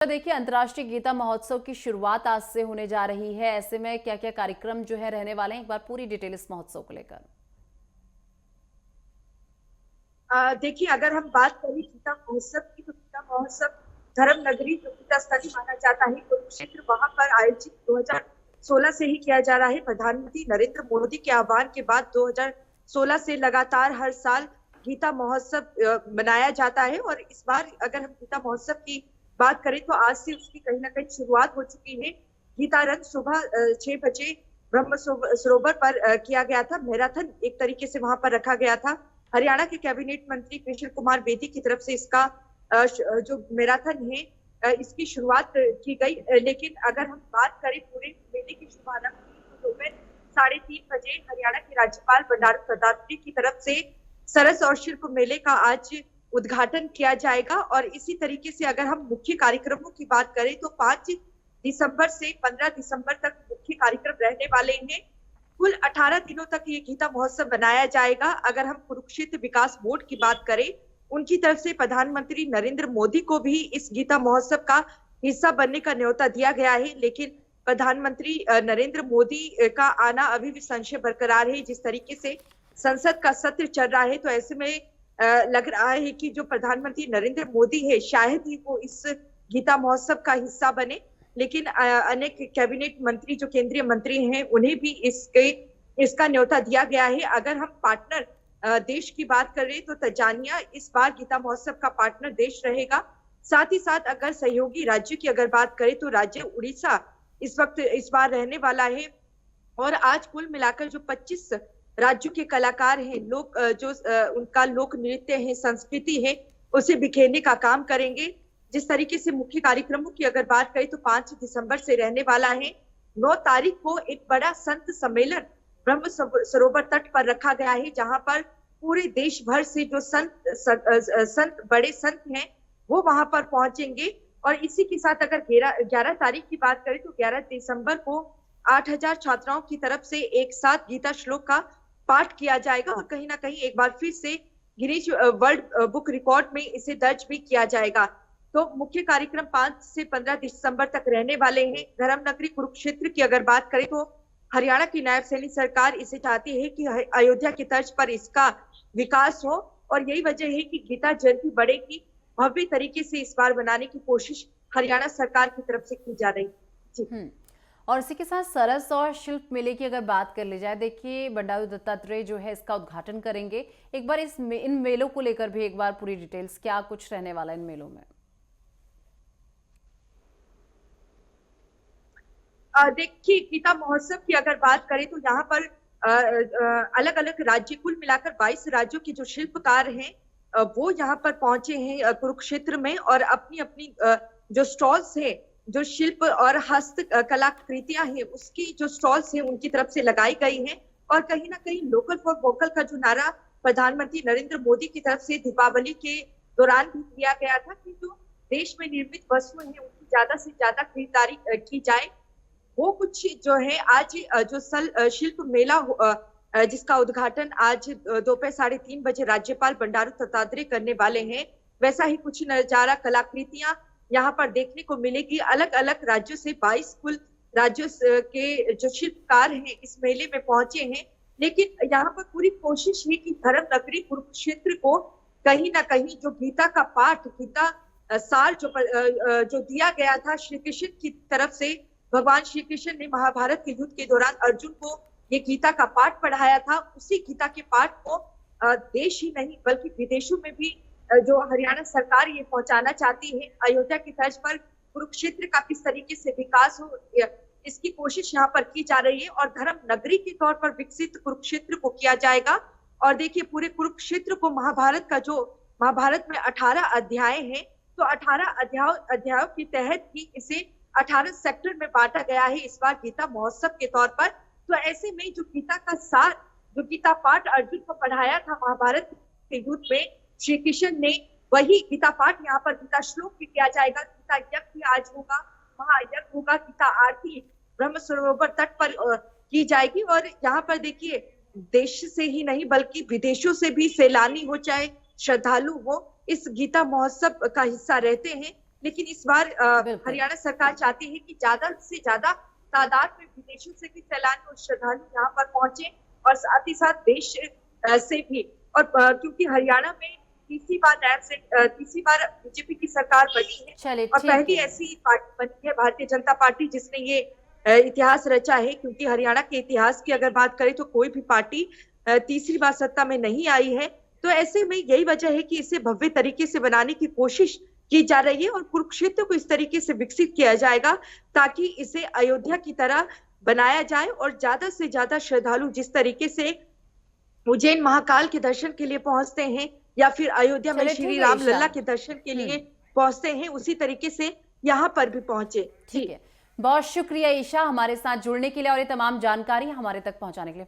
तो देखिए, अंतर्राष्ट्रीय गीता महोत्सव की शुरुआत आज से होने जा रही है। ऐसे में क्या क्या कार्यक्रम जो है रहने वाले हैं, एक बार पूरी डिटेल इस महोत्सव को लेकर। देखिए, अगर हम बात करें गीता महोत्सव की, तो गीता महोत्सव धर्म नगरी जो गीता स्थली माना जाता है कुरुक्षेत्र, वहां पर आयोजित 2016 से ही किया जा रहा है। प्रधानमंत्री नरेंद्र मोदी के आह्वान के बाद 2016 से लगातार हर साल गीता महोत्सव मनाया जाता है। और इस बार अगर हम गीता महोत्सव की बात करें तो आज से उसकी कहीं ना कहीं शुरुआत हो चुकी है। गीता रथ सुबह 6 बजे ब्रह्म सरोवर पर किया गया था। मैराथन एक तरीके से वहां पर रखा गया था। हरियाणा के कैबिनेट मंत्री कृष्ण कुमार बेदी की तरफ से इसका जो मैराथन है इसकी शुरुआत की गई। लेकिन अगर हम बात करें पूरे मेले की शुभारंभ की, तो दोपहर 3:30 बजे हरियाणा के राज्यपाल बंडारू दत्तात्रेय की तरफ से सरस और शिल्प मेले का आज उद्घाटन किया जाएगा। और इसी तरीके से अगर हम मुख्य कार्यक्रमों की बात करें तो 5 दिसंबर से 15 दिसंबर तक मुख्य कार्यक्रम रहने वाले हैं। कुल 18 दिनों तक ये गीता महोत्सव बनाया जाएगा। अगर हम कुरुक्षेत्र विकास बोर्ड की बात करें, उनकी तरफ से प्रधानमंत्री नरेंद्र मोदी को भी इस गीता महोत्सव का हिस्सा बनने का न्योता दिया गया है। लेकिन प्रधानमंत्री नरेंद्र मोदी का आना अभी भी संशय बरकरार है। जिस तरीके से संसद का सत्र चल रहा है, तो ऐसे में लग रहा है कि जो प्रधानमंत्री नरेंद्र मोदी है शायद ही वो इस गीता महोत्सव का हिस्सा बने। लेकिन अनेक कैबिनेट मंत्री जो केंद्रीय मंत्री हैं उन्हें भी इसका न्योता दिया गया है। अगर हम पार्टनर देश की बात करें तो तंजानिया इस बार गीता महोत्सव का पार्टनर देश रहेगा। साथ ही साथ अगर सहयोगी राज्य की अगर बात करें तो राज्य उड़ीसा इस बार रहने वाला है। और आज कुल मिलाकर जो 25 राज्यों के कलाकार हैं, लोग जो उनका लोक नृत्य है, संस्कृति है, उसे बिखेरने का काम करेंगे। जिस तरीके से मुख्य कार्यक्रमों की अगर बात करें तो 5 दिसंबर से रहने वाला है। 9 तारीख को एक बड़ा संत सम्मेलन ब्रह्म सरोवर तट पर रखा गया है, जहां पर पूरे देश भर से जो बड़े संत हैं वो वहां पर पहुंचेंगे। और इसी के साथ अगर 11 तारीख की बात करें तो 11 दिसंबर को 8000 छात्राओं की तरफ से एक साथ गीता श्लोक का पाठ किया जाएगा। और कहीं ना कहीं एक बार फिर से गिनीज वर्ल्ड बुक रिकॉर्ड में इसे दर्ज भी किया जाएगा। तो मुख्य कार्यक्रम 5 से 15 दिसंबर तक रहने वाले हैं। धर्म नगरी कुरुक्षेत्र की अगर बात करें तो हरियाणा की नायब सैनी सरकार इसे चाहती है कि अयोध्या की तर्ज पर इसका विकास हो। और यही वजह है कि गीता जयंती बढ़ेगी, भव्य तरीके से इस बार बनाने की कोशिश हरियाणा सरकार की तरफ से की जा रही है। और इसी के साथ सरस और शिल्प मेले की अगर बात कर ली जाए, देखिए बंडारू दत्तात्रेय जो है इसका उद्घाटन करेंगे। एक बार इन मेलों को लेकर भी एक बार पूरी डिटेल्स, क्या कुछ रहने वाला है इन मेलों में। देखिए, गीता महोत्सव की अगर बात करें तो यहाँ पर अलग अलग राज्य, कुल मिलाकर 22 राज्यों के जो शिल्पकार हैं वो यहाँ पर पहुंचे हैं कुरुक्षेत्र में। और अपनी अपनी जो स्टॉल्स हैं, जो शिल्प और हस्त कलाकृतियां हैं, उसकी जो स्टॉल्स हैं उनकी तरफ से लगाई गई हैं। और कहीं ना कहीं लोकल फॉर वोकल का जो नारा प्रधानमंत्री नरेंद्र मोदी की तरफ से दीपावली के दौरान भी दिया गया था कि जो देश में निर्मित वस्तुएं हैं उनकी ज्यादा से ज्यादा खरीदारी की जाए। वो कुछ जो है आज जो शिल्प मेला जिसका उद्घाटन आज दोपहर 3:30 बजे राज्यपाल बंडारू दत्तात्रेय करने वाले हैं, वैसा ही कुछ नजारा कलाकृतियां यहाँ पर देखने को मिलेगी। अलग अलग राज्यों से 22 कुल राज्यों के जो शिल्पकार हैं इस मेले में पहुंचे हैं। लेकिन यहाँ पर पूरी कोशिश है कि धर्म नगरी कुरुक्षेत्र को कहीं ना कहीं जो गीता का पाठ, गीता सार जो दिया गया था श्री कृष्ण की तरफ से, भगवान श्री कृष्ण ने महाभारत के युद्ध के दौरान अर्जुन को ये गीता का पाठ पढ़ाया था, उसी गीता के पाठ को देश ही नहीं बल्कि विदेशों में भी जो हरियाणा सरकार ये पहुंचाना चाहती है। अयोध्या की तर्ज पर कुरुक्षेत्र का किस तरीके से विकास हो, इसकी कोशिश यहाँ पर की जा रही है। और धर्म नगरी के तौर पर विकसित कुरुक्षेत्र को किया जाएगा। और देखिए, पूरे कुरुक्षेत्र को महाभारत में 18 अध्याय हैं, तो 18 अध्यायों के तहत ही इसे 18 सेक्टर में बांटा गया है इस बार गीता महोत्सव के तौर पर। तो ऐसे में जो गीता का सार, जो गीता पाठ अर्जुन को पढ़ाया था महाभारत के युद्ध में श्री कृष्ण ने, वही गीता पाठ यहाँ पर गीता श्लोक भी किया जाएगा। गीता यज्ञ आज होगा, महायज्ञ होगा, गीता आरती ब्रह्म सरोवर तट पर की जाएगी। और यहाँ पर देखिए, देश से ही नहीं बल्कि विदेशों से भी सैलानी हो चाहे श्रद्धालु हो, इस गीता महोत्सव का हिस्सा रहते हैं। लेकिन इस बार बिल्कुल। हरियाणा सरकार चाहती है कि ज्यादा से ज्यादा तादाद में विदेशों से भी सैलानी और श्रद्धालु यहाँ पर पहुंचे, और साथ ही साथ देश से भी। और क्योंकि हरियाणा में तीसरी बार बीजेपी की सरकार बनी है, चलिए और ठीक पहली है। ऐसी पार्टी बनी है भारतीय जनता पार्टी जिसने ये इतिहास रचा है। क्योंकि हरियाणा के इतिहास की अगर बात करें तो कोई भी पार्टी तीसरी बार सत्ता में नहीं आई है। तो ऐसे में यही वजह है कि इसे भव्य तरीके से बनाने की कोशिश की जा रही है, और कुरुक्षेत्र को इस तरीके से विकसित किया जाएगा ताकि इसे अयोध्या की तरह बनाया जाए, और ज्यादा से ज्यादा श्रद्धालु जिस तरीके से उज्जैन महाकाल के दर्शन के लिए पहुंचते हैं, या फिर अयोध्या में चलिए ठीक श्री है राम ईशा। लल्ला के दर्शन के लिए पहुंचते हैं, उसी तरीके से यहाँ पर भी पहुंचे। ठीक है, बहुत शुक्रिया ईशा हमारे साथ जुड़ने के लिए और ये तमाम जानकारी हमारे तक पहुंचाने के लिए।